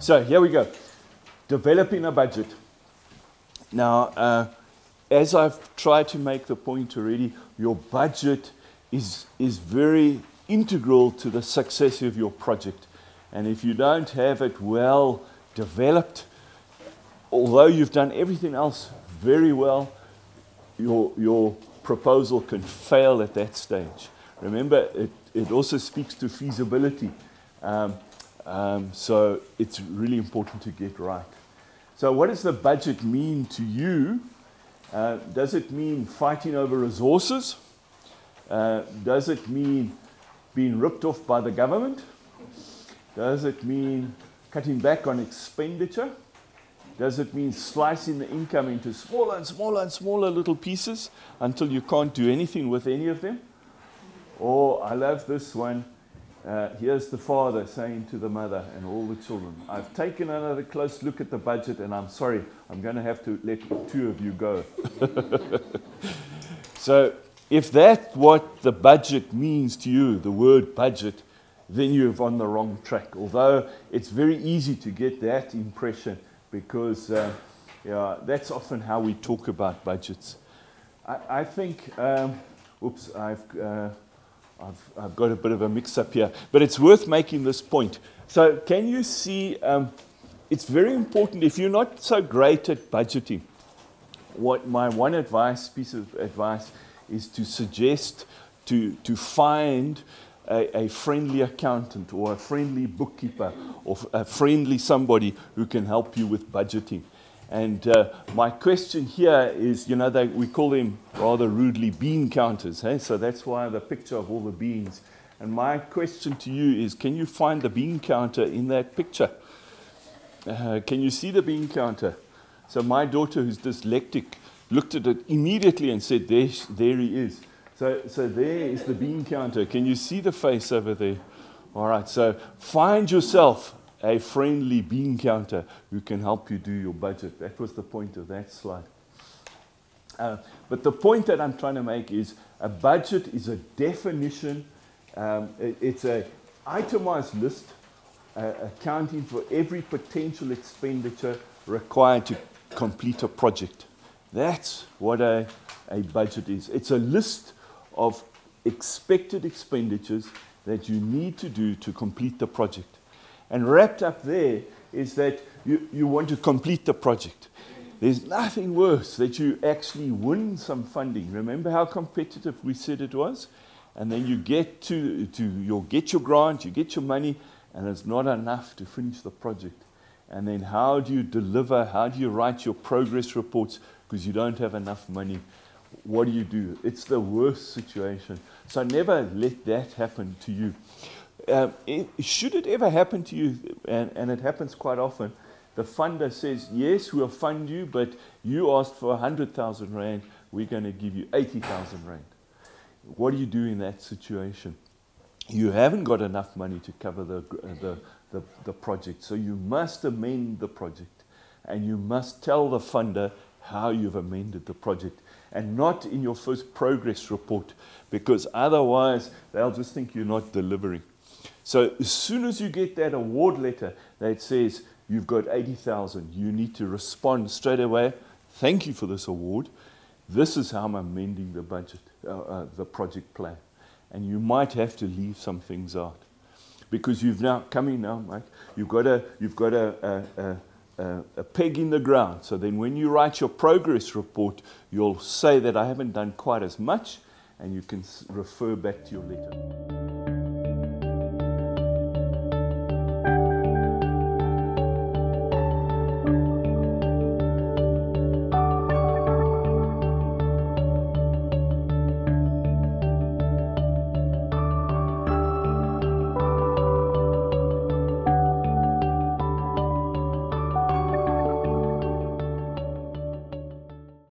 So here we go. Developing a budget. Now, as I've tried to make the point already, your budget is very integral to the success of your project. And if you don't have it well developed, although you've done everything else very well, your proposal can fail at that stage. Remember, it also speaks to feasibility. So it's really important to get right. So what does the budget mean to you? Does it mean fighting over resources? Does it mean being ripped off by the government? Does it mean cutting back on expenditure? Does it mean slicing the income into smaller and smaller and smaller little pieces until you can't do anything with any of them? Or, I love this one, here's the father saying to the mother and all the children, I've taken another close look at the budget and I'm sorry, I'm going to have to let 2 of you go. So, if that's what the budget means to you, the word budget, then you're on the wrong track. Although it's very easy to get that impression because that's often how we talk about budgets. I think, oops, I've got a bit of a mix-up here, but it's worth making this point. So can you see, it's very important, if you're not so great at budgeting, what my one piece of advice is to suggest to find a friendly accountant or a friendly bookkeeper or a friendly somebody who can help you with budgeting. And my question here is, you know, we call them rather rudely bean counters, hey? So that's why the picture of all the beans. And my question to you is, can you find the bean counter in that picture? Can you see the bean counter? So my daughter, who's dyslexic, looked at it immediately and said, there he is. So there is the bean counter. Can you see the face over there? All right, so find yourself a friendly bean counter who can help you do your budget. That was the point of that slide. But the point that I'm trying to make is a budget is a definition. It's an itemized list accounting for every potential expenditure required to complete a project. That's what a budget is. It's a list of expected expenditures that you need to do to complete the project. And wrapped up there is that you want to complete the project. There's nothing worse that you actually win some funding. Remember how competitive we said it was? And then you get you'll get your grant, you get your money, and it's not enough to finish the project. And then how do you deliver, how do you write your progress reports because you don't have enough money? What do? It's the worst situation. So never let that happen to you. Should it ever happen to you, and it happens quite often, the funder says, yes, we'll fund you, but you asked for 100,000 Rand, we're going to give you 80,000 Rand. What do you do in that situation? You haven't got enough money to cover the project, so you must amend the project, and you must tell the funder how you've amended the project, and not in your first progress report, because otherwise they'll just think you're not delivering. So as soon as you get that award letter that says you've got 80,000, you need to respond straight away, thank you for this award, this is how I'm amending the budget, the project plan. And you might have to leave some things out. Because you've now come in now, Mike, you've got a peg in the ground. So then when you write your progress report, you'll say that I haven't done quite as much, and you can refer back to your letter.